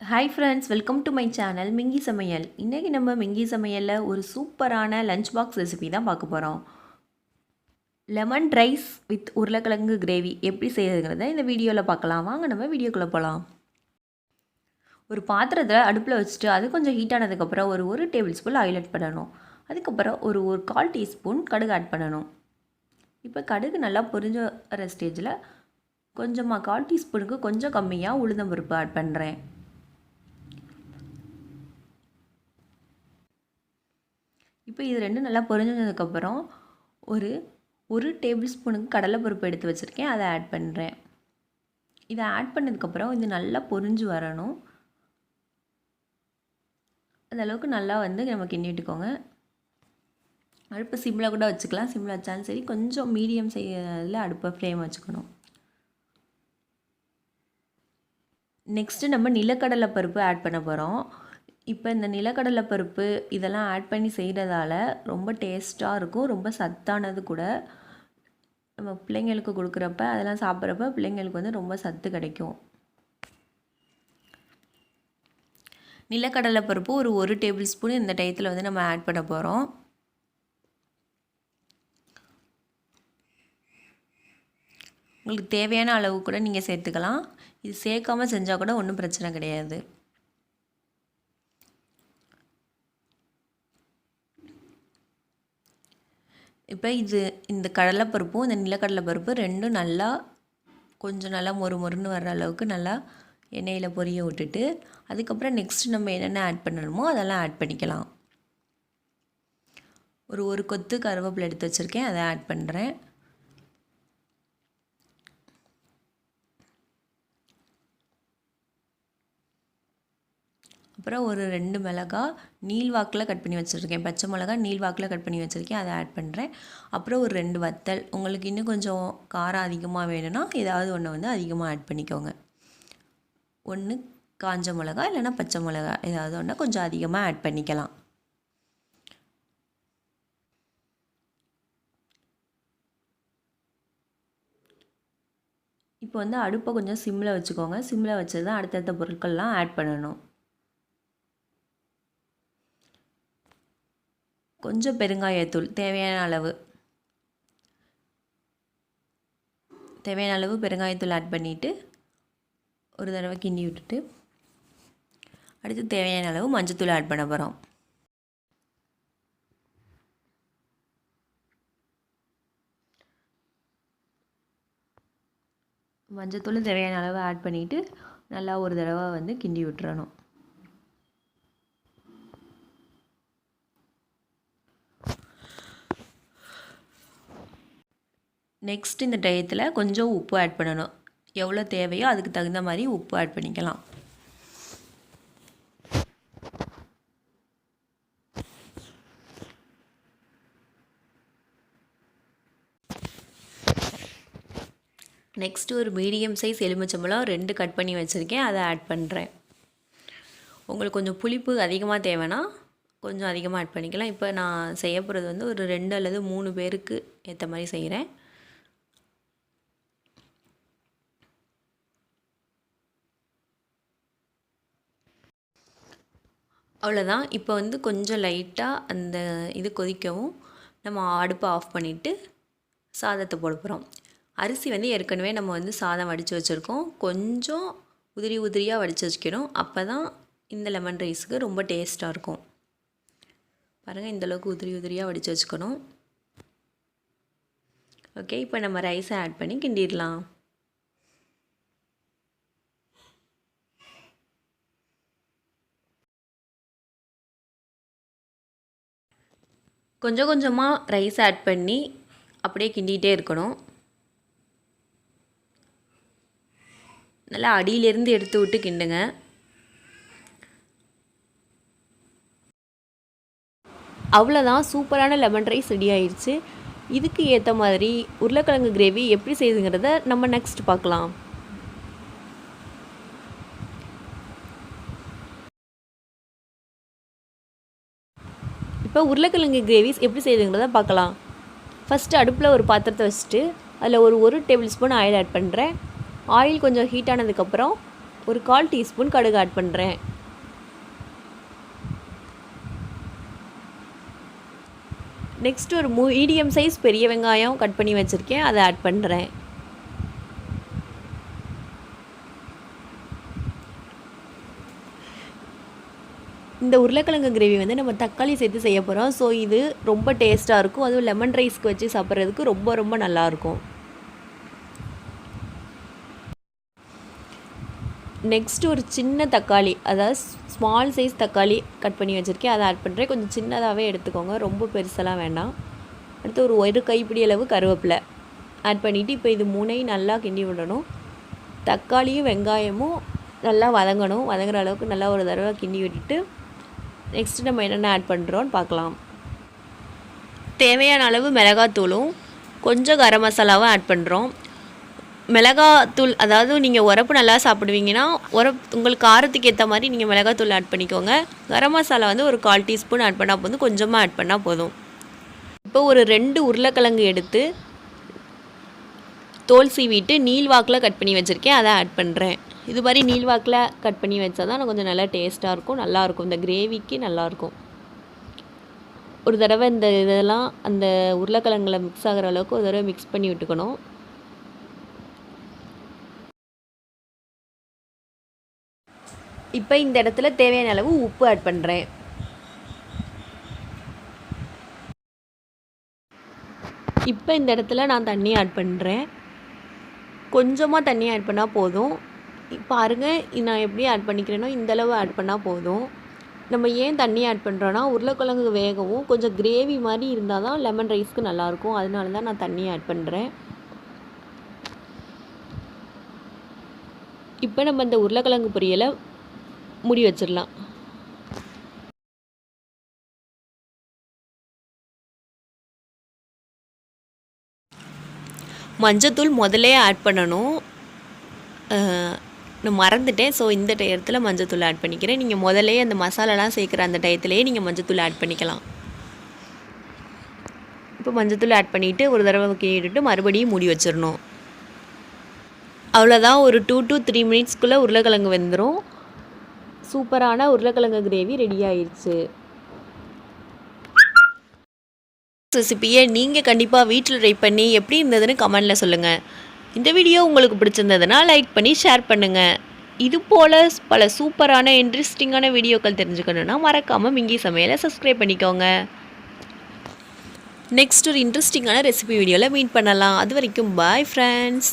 Hi friends, welcome to my channel மிங்கி சமையல். இன்றைக்கி நம்ம மிங்கி சமையலில் ஒரு சூப்பரான லஞ்ச் பாக்ஸ் ரெசிபி தான் பார்க்க போகிறோம். லெமன் ரைஸ் வித் உருளைக்கிழங்கு கிரேவி எப்படி செய்யறதுங்கிறத இந்த வீடியோவில் பார்க்கலாம். வாங்க நம்ம வீடியோக்குள்ளே போகலாம். ஒரு பாத்திரத்தில் அடுப்பில் வச்சுட்டு அது கொஞ்சம் ஹீட் ஆனதுக்கப்புறம் ஒரு டேபிள் ஸ்பூன் ஆயில் ஆட் பண்ணணும். அதுக்கப்புறம் ஒரு 1/4 டீஸ்பூன் கடுகு ஆட் பண்ணணும். இப்போ கடுகு நல்லா பொரிஞ்ச வர ஸ்டேஜில் கொஞ்சமாக 1/4 டீஸ்பூனுக்கு கொஞ்சம் கம்மியாக உளுந்தம்பருப்பு ஆட் பண்ணுறேன். இப்போ இது ரெண்டும் நல்லா பொரிஞ்சதுக்கப்புறம் ஒரு டேபிள் ஸ்பூனுக்கு கடலைப்பருப்பு எடுத்து வச்சுருக்கேன், அதை ஆட் பண்ணுறேன். இதை ஆட் பண்ணதுக்கப்புறம் இது நல்லா பொரிஞ்சு வரணும். அந்த அளவுக்கு நல்லா நம்ம கிண்டிட்டுக்கோங்க. அடுப்பு சிம்மில் கூட வச்சுக்கலாம், சிம்மில் வச்சாலும் சரி. கொஞ்சம் மீடியம் செய்யறதில் அடுப்பை ஃப்ளேம் வச்சுக்கணும். நெக்ஸ்ட்டு நம்ம நிலக்கடலை பருப்பு ஆட் பண்ண போகிறோம். இப்போ இந்த நிலக்கடலை பருப்பு இதெல்லாம் ஆட் பண்ணி செய்கிறதால ரொம்ப டேஸ்ட்டாக இருக்கும், ரொம்ப சத்தானது கூட. நம்ம பிள்ளைங்களுக்கு கொடுக்குறப்ப அதெல்லாம் சாப்பிட்றப்ப பிள்ளைங்களுக்கு ரொம்ப சத்து கிடைக்கும். நிலக்கடலை பருப்பு ஒரு டேபிள் ஸ்பூன் இந்த டயத்தில் நம்ம ஆட் பண்ண போகிறோம். உங்களுக்கு தேவையான அளவு கூட நீங்கள் சேர்த்துக்கலாம். இது சேர்க்காமல் செஞ்சால் கூட ஒன்றும் பிரச்சனை கிடையாது. இப்போ இந்த கடலைப்பருப்பும் இந்த நிலக்கடலை பருப்பு ரெண்டும் கொஞ்சம் நல்லா மொறுன்னு வர்ற அளவுக்கு நல்லா எண்ணெயில் பொரிய விட்டுட்டு அதுக்கப்புறம் நெக்ஸ்ட்டு நம்ம என்னென்ன ஆட் பண்ணணுமோ அதெல்லாம் ஆட் பண்ணிக்கலாம். ஒரு கொத்து கருவேப்பிலை எடுத்து வச்சுருக்கேன், அதை ஆட் பண்ணுறேன். அப்புறம் ஒரு 2 மிளகாய் நீள்வாக்கில் கட் பண்ணி வச்சுருக்கேன், பச்சை மிளகாய் நீள்வாக்கில் கட் பண்ணி வச்சுருக்கேன், அதை ஆட் பண்ணுறேன். அப்புறம் ஒரு 2 வத்தல். உங்களுக்கு இன்னும் கொஞ்சம் காரம் அதிகமாக வேணும்னா ஏதாவது ஒன்று அதிகமாக ஆட் பண்ணிக்கோங்க. ஒன்று காஞ்ச மிளகாய் இல்லைன்னா பச்சை மிளகாய் ஏதாவது ஒன்று கொஞ்சம் அதிகமாக ஆட் பண்ணிக்கலாம். இப்போ அடுப்பை கொஞ்சம் சிம்மில் வச்சுக்கோங்க. சிம்மில் வச்சு தான் அடுத்தடுத்த பொருட்கள்லாம் ஆட் பண்ணணும். கொஞ்சம் பெருங்காயத்தூள் தேவையான அளவு பெருங்காயத்தூள் ஆட் பண்ணிவிட்டு ஒரு தடவை கிண்டி விட்டுட்டு அடுத்து தேவையான அளவு மஞ்சத்தூள் ஆட் பண்ண போகிறோம். மஞ்சத்தூள் தேவையான அளவு ஆட் பண்ணிவிட்டு நல்லா ஒரு தடவை கிண்டி விட்டுறணும். நெக்ஸ்ட் இந்த டயத்தில் கொஞ்சம் உப்பு ஆட் பண்ணணும். எவ்வளோ தேவையோ அதுக்கு தகுந்த மாதிரி உப்பு ஆட் பண்ணிக்கலாம். நெக்ஸ்ட்டு ஒரு மீடியம் சைஸ் எலுமிச்சம்பழம் 2 கட் பண்ணி வச்சுருக்கேன், அதை ஆட் பண்ணுறேன். உங்களுக்கு கொஞ்சம் புளிப்பு அதிகமாக தேவைன்னா கொஞ்சம் அதிகமாக ஆட் பண்ணிக்கலாம். இப்போ நான் செய்ய போகிறது ஒரு 2 அல்லது 3 பேருக்கு ஏற்ற மாதிரி செய்கிறேன். அவ்வளோதான். இப்போ கொஞ்சம் லைட்டாக அந்த இது கொதிக்கவும் நம்ம அடுப்பை ஆஃப் பண்ணிவிட்டு சாதத்தை போட போகிறோம். அரிசி ஏற்கனவே நம்ம சாதம் வடித்து வச்சுருக்கோம். கொஞ்சம் உதிரியாக வடித்து வச்சுக்கணும். அப்போ தான் இந்த லெமன் ரைஸுக்கு ரொம்ப டேஸ்ட்டாக இருக்கும். பாருங்கள், இந்தளவுக்கு உதிரியாக வடித்து வச்சுக்கணும். ஓகே, இப்போ நம்ம ரைஸை ஆட் பண்ணி கிண்டிடலாம். கொஞ்சம் கொஞ்சமாக ரைஸ் ஆட் பண்ணி அப்படியே கிண்டிகிட்டே இருக்கணும். நல்லா அடியிலேருந்து எடுத்து விட்டு கிண்டுங்க. அவ்வளோதான், சூப்பரான லெமன் ரைஸ் ரெடி ஆயிடுச்சு. இதுக்கு ஏற்ற மாதிரி உருளைக்கிழங்கு கிரேவி எப்படி செய்யுதுங்கிறத நம்ம நெக்ஸ்ட் பார்க்கலாம். இப்போ உருளைக்கிழங்கு கிரேவிஸ் எப்படி செய்யுதுங்கிறத பார்க்கலாம். ஃபஸ்ட்டு அடுப்பில் ஒரு பாத்திரத்தை வச்சுட்டு அதில் ஒரு டேபிள் ஸ்பூன் ஆயில் ஆட் பண்ணுறேன். ஆயில் கொஞ்சம் ஹீட் ஆனதுக்கப்புறம் ஒரு 1/4 டீஸ்பூன் கடுகு ஆட் பண்ணுறேன். நெக்ஸ்ட் ஒரு மீடியம் சைஸ் பெரிய வெங்காயம் கட் பண்ணி வச்சுருக்கேன், அதை ஆட் பண்ணுறேன். இந்த உருளைக்கிழங்கு கிரேவி வந்து நம்ம தக்காளி சேர்த்து செய்ய போகிறோம். ஸோ இது ரொம்ப டேஸ்ட்டாக இருக்கும். அதுவும் லெமன் ரைஸ்க்கு வச்சு சாப்பிட்றதுக்கு ரொம்ப ரொம்ப நல்லாயிருக்கும். நெக்ஸ்ட் ஒரு சின்ன தக்காளி, அதாவது ஸ்மால் சைஸ் தக்காளி கட் பண்ணி வச்சுருக்கேன், அதை ஆட் பண்ணுறேன். கொஞ்சம் சின்னதாகவே எடுத்துக்கோங்க, ரொம்ப பெருசெல்லாம் வேண்டாம். அடுத்து ஒரு கைப்பிடி அளவு கருவேப்பிலை ஆட் பண்ணிவிட்டு இப்போ இது 3ஐயும் நல்லா கிண்டி விடணும். தக்காளியும் வெங்காயமும் நல்லா வதங்கணும். வதங்குற அளவுக்கு நல்லா ஒரு தடவை கிண்டி விட்டுட்டு நெக்ஸ்ட்டு நம்ம என்னென்ன ஆட் பண்ணுறோன்னு பார்க்கலாம். தேவையான அளவு மிளகாத்தூளும் கொஞ்சம் கரம் மசாலாவும் ஆட் பண்ணுறோம். மிளகாத்தூள், அதாவது நீங்கள் உரப்பு நல்லா சாப்பிடுவீங்கன்னா உங்களுக்கு காரத்துக்கு ஏற்ற மாதிரி நீங்கள் மிளகாத்தூள் ஆட் பண்ணிக்கோங்க. கரம் மசாலா வந்து ஒரு 1/4 டீஸ்பூன் ஆட் பண்ணால் போதும், கொஞ்சமாக ஆட் பண்ணால் போதும். இப்போ ஒரு 2 உருளைக்கிழங்கு எடுத்து தோல் சீவிட்டு நீள்வாக்கில் கட் பண்ணி வச்சுருக்கேன், அதை ஆட் பண்ணுறேன். இது மாதிரி நீள்வாக்கில் கட் பண்ணி வச்சா தான் கொஞ்சம் நல்லா டேஸ்ட்டாக இருக்கும், நல்லாயிருக்கும். இந்த கிரேவிக்கு நல்லாயிருக்கும். ஒரு தடவை இந்த இதெல்லாம் அந்த உருளைக்கிழங்குல மிக்ஸ் ஆகிற அளவுக்கு ஒரு தடவை மிக்ஸ் பண்ணி விட்டுக்கணும். இப்போ இந்த இடத்துல தேவையான அளவு உப்பு ஆட் பண்ணுறேன். இப்போ இந்த இடத்துல நான் தண்ணி ஆட் பண்ணுறேன். கொஞ்சமாக தண்ணி ஆட் பண்ணால் போதும். பாருங்கள், நான் எப்படி ஆட் பண்ணிக்கிறேனோ இந்தளவு ஆட் பண்ணால் போதும். நம்ம ஏன் தண்ணி ஆட் பண்ணுறோன்னா உருளைக்கிழங்கு வேகவும் கொஞ்சம் கிரேவி மாதிரி இருந்தால் தான் லெமன் ரைஸ்க்கு நல்லாயிருக்கும். அதனால தான் நான் தண்ணி ஆட் பண்ணுறேன். இப்போ நம்ம இந்த உருளைக்கிழங்கு பொரியலை மூடி வச்சிடலாம். மஞ்சத்தூள் முதல்லே ஆட் பண்ணணும், நான் மறந்துட்டேன். ஸோ இந்த டயத்தில் மஞ்சத்தூள் ஆட் பண்ணிக்கிறேன். நீங்கள் முதல்லே அந்த மசாலாலாம் சேர்க்குற அந்த டயத்துலேயே நீங்கள் மஞ்சத்தூள் ஆட் பண்ணிக்கலாம். இப்போ மஞ்சத்தூள் ஆட் பண்ணிவிட்டு ஒரு தடவை கிண்டிட்டு மறுபடியும் மூடி வச்சிடணும். அவ்வளோதான், ஒரு 2 to 3 மினிட்ஸ்க்குள்ளே உருளைக்கிழங்கு வெந்துடும். சூப்பரான உருளைக்கிழங்கு கிரேவி ரெடி ஆயிடுச்சு. ரெசிபியை நீங்கள் கண்டிப்பாக வீட்டில் ட்ரை பண்ணி எப்படி இருந்ததுன்னு கமெண்டில் சொல்லுங்கள். இந்த வீடியோ உங்களுக்கு பிடிச்சிருந்ததுன்னா லைக் பண்ணி ஷேர் பண்ணுங்கள். இது போல் பல சூப்பரான இன்ட்ரெஸ்டிங்கான வீடியோக்கள் தெரிஞ்சுக்கணுன்னா மறக்காமல் மிங்கி சமையலை சப்ஸ்கிரைப் பண்ணிக்கோங்க. நெக்ஸ்ட் ஒரு இன்ட்ரெஸ்டிங்கான ரெசிபி வீடியோவில் மீட் பண்ணலாம். அது வரைக்கும் பாய் ஃப்ரெண்ட்ஸ்.